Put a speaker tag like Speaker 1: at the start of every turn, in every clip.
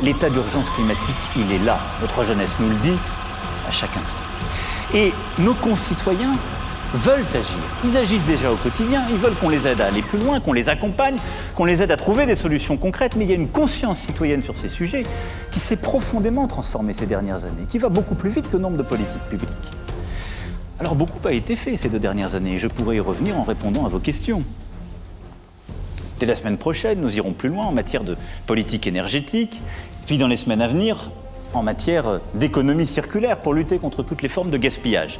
Speaker 1: l'état d'urgence climatique, il est là. Notre jeunesse nous le dit à chaque instant. Et nos concitoyens veulent agir. Ils agissent déjà au quotidien, ils veulent qu'on les aide à aller plus loin, qu'on les accompagne, qu'on les aide à trouver des solutions concrètes, mais il y a une conscience citoyenne sur ces sujets qui s'est profondément transformée ces dernières années, qui va beaucoup plus vite que nombre de politiques publiques. Alors beaucoup a été fait ces 2 dernières années, et je pourrais y revenir en répondant à vos questions. Dès la semaine prochaine, nous irons plus loin en matière de politique énergétique, puis dans les semaines à venir, en matière d'économie circulaire pour lutter contre toutes les formes de gaspillage.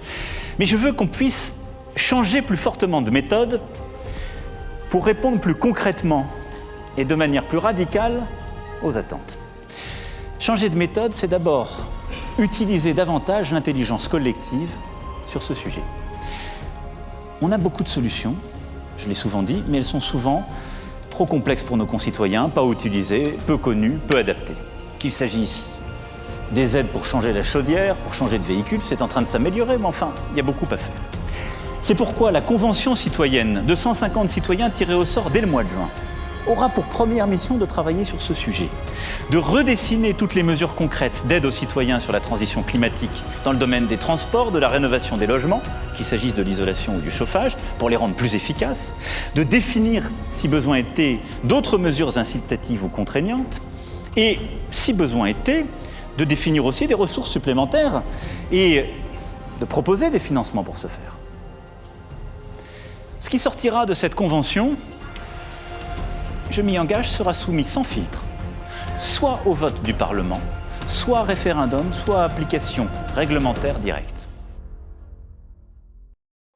Speaker 1: Mais je veux qu'on puisse changer plus fortement de méthode pour répondre plus concrètement et de manière plus radicale aux attentes. Changer de méthode, c'est d'abord utiliser davantage l'intelligence collective sur ce sujet. On a beaucoup de solutions, je l'ai souvent dit, mais elles sont souvent trop complexes pour nos concitoyens, pas utilisées, peu connues, peu adaptées. Qu'il s'agisse des aides pour changer la chaudière, pour changer de véhicule, c'est en train de s'améliorer, mais enfin, il y a beaucoup à faire. C'est pourquoi la Convention citoyenne de 150 citoyens tirés au sort dès le mois de juin aura pour première mission de travailler sur ce sujet, de redessiner toutes les mesures concrètes d'aide aux citoyens sur la transition climatique dans le domaine des transports, de la rénovation des logements, qu'il s'agisse de l'isolation ou du chauffage, pour les rendre plus efficaces, de définir, si besoin était, d'autres mesures incitatives ou contraignantes, et, si besoin était, de définir aussi des ressources supplémentaires et de proposer des financements pour ce faire. Ce qui sortira de cette convention, je m'y engage, sera soumis sans filtre, soit au vote du Parlement, soit à référendum, soit à application réglementaire directe.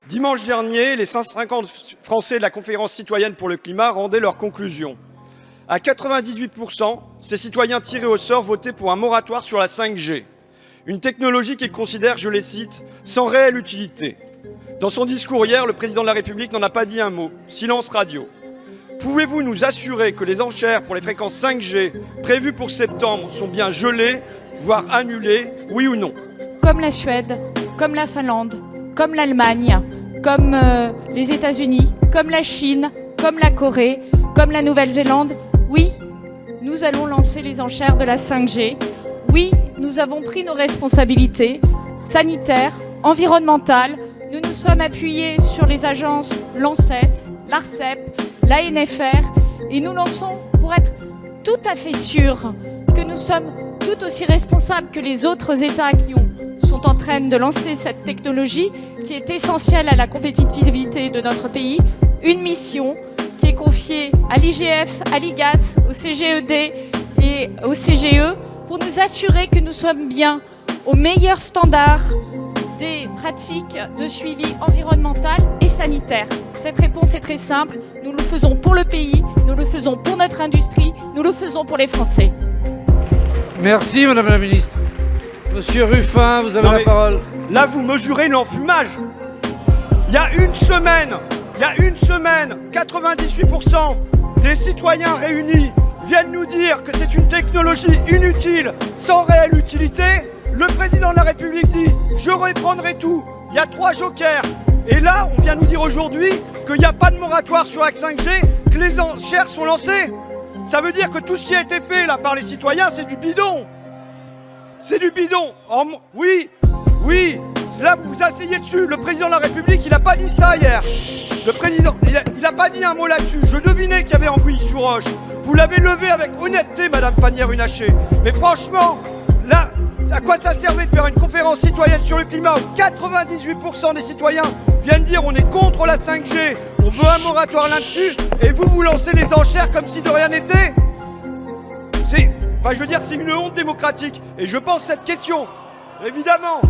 Speaker 2: Dimanche dernier, les 150 Français de la Conférence citoyenne pour le climat rendaient leurs conclusions. À 98%, ces citoyens tirés au sort votaient pour un moratoire sur la 5G, une technologie qu'ils considèrent, je les cite, sans réelle utilité. Dans son discours hier, le président de la République n'en a pas dit un mot. Silence radio. Pouvez-vous nous assurer que les enchères pour les fréquences 5G prévues pour septembre sont bien gelées, voire annulées, oui ou non?
Speaker 3: Comme la Suède, comme la Finlande, comme l'Allemagne, comme les États-Unis, comme la Chine, comme la Corée, comme la Nouvelle-Zélande, oui, nous allons lancer les enchères de la 5G. Oui, nous avons pris nos responsabilités sanitaires, environnementales. Nous nous sommes appuyés sur les agences l'ANSES, l'ARCEP, l'ANFR et nous lançons pour être tout à fait sûrs que nous sommes tout aussi responsables que les autres États qui sont en train de lancer cette technologie qui est essentielle à la compétitivité de notre pays. Une mission qui est confiée à l'IGF, à l'IGAS, au CGED et au CGE pour nous assurer que nous sommes bien aux meilleurs standards des pratiques de suivi environnemental et sanitaire. Cette réponse est très simple, nous le faisons pour le pays, nous le faisons pour notre industrie, nous le faisons pour les Français.
Speaker 4: Merci Madame la Ministre. Monsieur Ruffin, vous avez la parole.
Speaker 2: Là, vous mesurez l'enfumage. Il y a une semaine, 98% des citoyens réunis viennent nous dire que c'est une technologie inutile, sans réelle utilité. Le président de la République dit « je reprendrai tout ». Il y a 3 jokers. Et là, on vient nous dire aujourd'hui qu'il n'y a pas de moratoire sur la 5G, que les enchères sont lancées. Ça veut dire que tout ce qui a été fait là par les citoyens, c'est du bidon. C'est du bidon. Oui, là vous vous asseyez dessus. Le président de la République, il n'a pas dit ça hier. Le président, il n'a pas dit un mot là-dessus. Je devinais qu'il y avait anguille sous roche. Vous l'avez levé avec honnêteté, Madame Pannier-Runacher. Mais franchement, là, à quoi ça servait de faire une conférence citoyenne sur le climat où 98% des citoyens viennent dire on est contre la 5G, on veut un moratoire là-dessus, et vous lancez les enchères comme si de rien n'était? C'est une honte démocratique. Et je pense cette question, évidemment,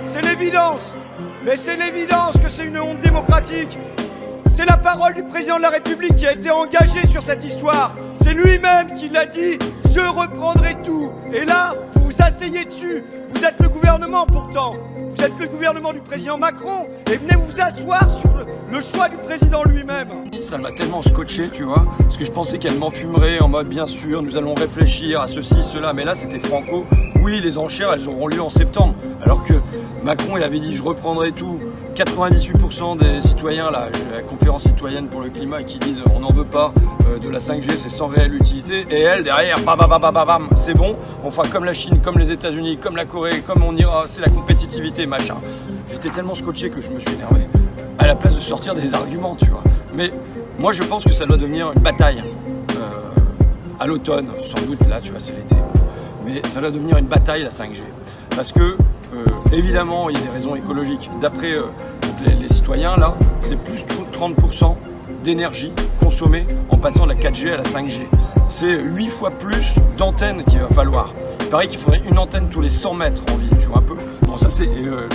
Speaker 2: c'est l'évidence. Mais c'est l'évidence que c'est une honte démocratique. C'est la parole du président de la République qui a été engagé sur cette histoire. C'est lui-même qui l'a dit, je reprendrai tout. Et là, vous vous asseyez dessus. Vous êtes le gouvernement pourtant. Vous êtes le gouvernement du président Macron. Et venez vous asseoir sur le choix du président lui-même.
Speaker 5: Ça m'a tellement scotché, tu vois, parce que je pensais qu'elle m'enfumerait en mode bien sûr, nous allons réfléchir à ceci, cela. Mais là, c'était franco. Oui, les enchères, elles auront lieu en septembre. Alors que Macron, il avait dit je reprendrai tout. 98% des citoyens, là, la conférence citoyenne pour le climat, qui disent on n'en veut pas de la 5G, c'est sans réelle utilité. Et elle, derrière, bam, bam, bam, bam, bam, c'est bon, on fera comme la Chine, comme les États-Unis, comme la Corée, comme on ira, c'est la compétitivité, machin. J'étais tellement scotché que je me suis énervé. À la place de sortir des arguments, tu vois. Mais moi, je pense que ça doit devenir une bataille. À l'automne, sans doute, là, tu vois, c'est l'été. Mais ça doit devenir une bataille, la 5G. Parce que, évidemment, il y a des raisons écologiques. D'après les citoyens, là, c'est plus de 30% d'énergie consommée en passant de la 4G à la 5G. C'est 8 fois plus d'antennes qu'il va falloir. Il paraît qu'il faudrait une antenne tous les 100 mètres en ville, tu vois un peu. Bon, ça c'est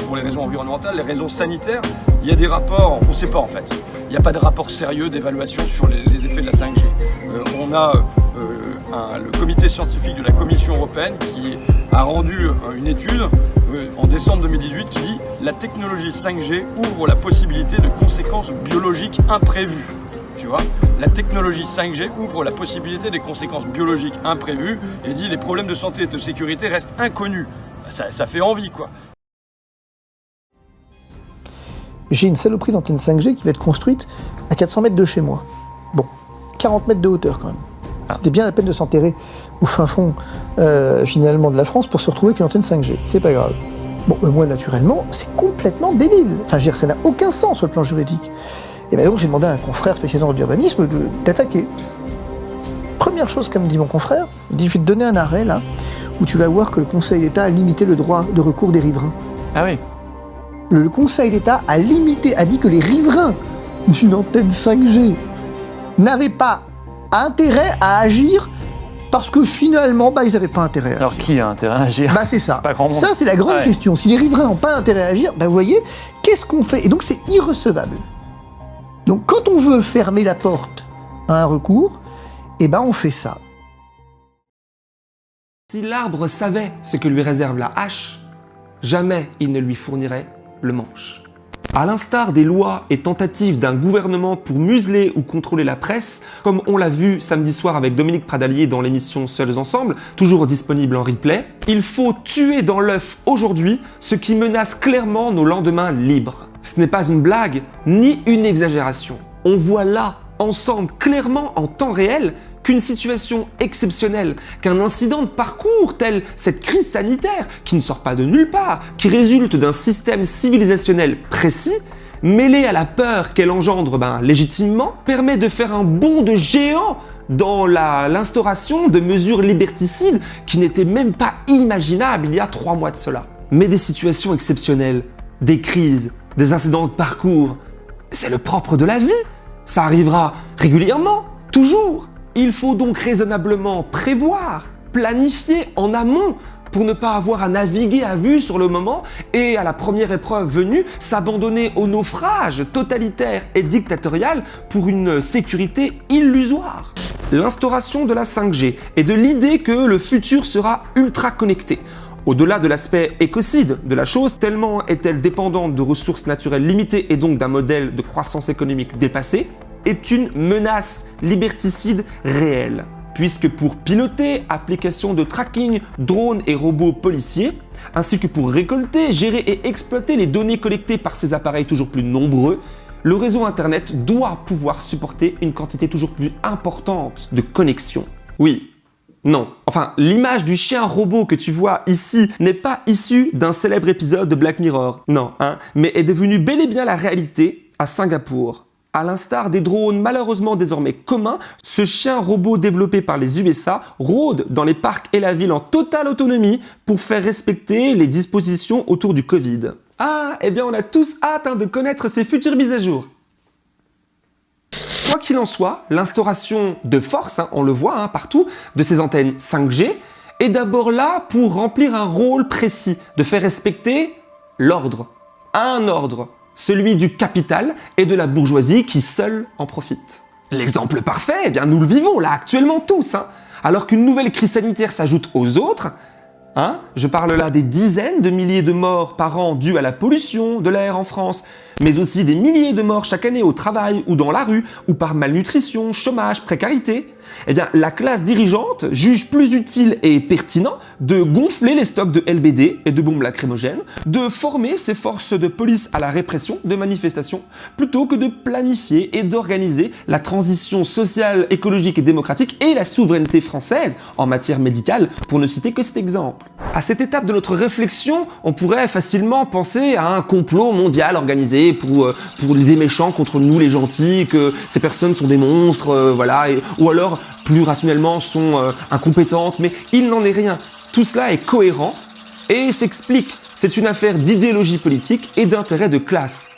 Speaker 5: pour les raisons environnementales. Les raisons sanitaires, il y a des rapports, on ne sait pas en fait. Il n'y a pas de rapport sérieux d'évaluation sur les effets de la 5G. On a le comité scientifique de la Commission européenne qui a rendu une étude en décembre 2018 qui dit « La technologie 5G ouvre la possibilité de conséquences biologiques imprévues ». Tu vois, la technologie 5G ouvre la possibilité des conséquences biologiques imprévues et dit « Les problèmes de santé et de sécurité restent inconnus ». Ça fait envie, quoi.
Speaker 6: J'ai une saloperie d'antenne 5G qui va être construite à 400 mètres de chez moi. Bon, 40 mètres de hauteur quand même. C'était bien la peine de s'enterrer au fin fond, finalement, de la France pour se retrouver avec une antenne 5G. C'est pas grave. Bon, moi, naturellement, c'est complètement débile. Enfin, je veux dire, ça n'a aucun sens sur le plan juridique. Et bien donc, j'ai demandé à un confrère spécialisé en urbanisme d'attaquer. Première chose que me dit mon confrère, il dit, je vais te donner un arrêt, là, où tu vas voir que le Conseil d'État a limité le droit de recours des riverains.
Speaker 1: Ah oui.
Speaker 6: Le Conseil d'État a dit que les riverains d'une antenne 5G n'avaient pas intérêt à agir parce que finalement, ils n'avaient pas intérêt à agir.
Speaker 1: Alors qui a intérêt à agir?
Speaker 6: C'est ça.
Speaker 1: Pas grand monde.
Speaker 6: Ça, c'est la grande question. Si les riverains n'ont pas intérêt à agir, vous voyez, qu'est-ce qu'on fait? Et donc, c'est irrecevable. Donc, quand on veut fermer la porte à un recours, on fait ça.
Speaker 7: Si l'arbre savait ce que lui réserve la hache, jamais il ne lui fournirait le manche. À l'instar des lois et tentatives d'un gouvernement pour museler ou contrôler la presse, comme on l'a vu samedi soir avec Dominique Pradalier dans l'émission Seuls Ensemble, toujours disponible en replay, il faut tuer dans l'œuf aujourd'hui ce qui menace clairement nos lendemains libres. Ce n'est pas une blague, ni une exagération. On voit là, ensemble, clairement en temps réel, qu'une situation exceptionnelle, qu'un incident de parcours tel cette crise sanitaire qui ne sort pas de nulle part, qui résulte d'un système civilisationnel précis, mêlé à la peur qu'elle engendre légitimement, permet de faire un bond de géant dans l'instauration de mesures liberticides qui n'étaient même pas imaginables il y a 3 mois de cela. Mais des situations exceptionnelles, des crises, des incidents de parcours, c'est le propre de la vie. Ça arrivera régulièrement, toujours. Il faut donc raisonnablement prévoir, planifier en amont pour ne pas avoir à naviguer à vue sur le moment et à la première épreuve venue, s'abandonner au naufrage totalitaire et dictatorial pour une sécurité illusoire. L'instauration de la 5G et de l'idée que le futur sera ultra connecté. Au-delà de l'aspect écocide de la chose, tellement est-elle dépendante de ressources naturelles limitées et donc d'un modèle de croissance économique dépassé, est une menace liberticide réelle. Puisque pour piloter, application de tracking, drones et robots policiers, ainsi que pour récolter, gérer et exploiter les données collectées par ces appareils toujours plus nombreux, le réseau Internet doit pouvoir supporter une quantité toujours plus importante de connexions. Oui. Non. Enfin, l'image du chien robot que tu vois ici n'est pas issue d'un célèbre épisode de Black Mirror. Non, mais est devenue bel et bien la réalité à Singapour. À l'instar des drones malheureusement désormais communs, ce chien robot développé par les USA rôde dans les parcs et la ville en totale autonomie pour faire respecter les dispositions autour du Covid. Eh bien on a tous hâte de connaître ces futures mises à jour. Quoi qu'il en soit, l'instauration de force, on le voit partout, de ces antennes 5G est d'abord là pour remplir un rôle précis, de faire respecter l'ordre. Un ordre. Celui du capital et de la bourgeoisie qui seul en profite. L'exemple parfait, nous le vivons là actuellement tous. Alors qu'une nouvelle crise sanitaire s'ajoute aux autres, je parle là des dizaines de milliers de morts par an dues à la pollution de l'air en France, mais aussi des milliers de morts chaque année au travail ou dans la rue, ou par malnutrition, chômage, précarité, eh bien, la classe dirigeante juge plus utile et pertinent de gonfler les stocks de LBD et de bombes lacrymogènes, de former ses forces de police à la répression de manifestations, plutôt que de planifier et d'organiser la transition sociale, écologique et démocratique et la souveraineté française en matière médicale, pour ne citer que cet exemple. À cette étape de notre réflexion, on pourrait facilement penser à un complot mondial organisé pour des méchants contre nous les gentils, que ces personnes sont des monstres, voilà, ou alors plus rationnellement sont incompétentes, mais il n'en est rien. Tout cela est cohérent et s'explique. C'est une affaire d'idéologie politique et d'intérêt de classe.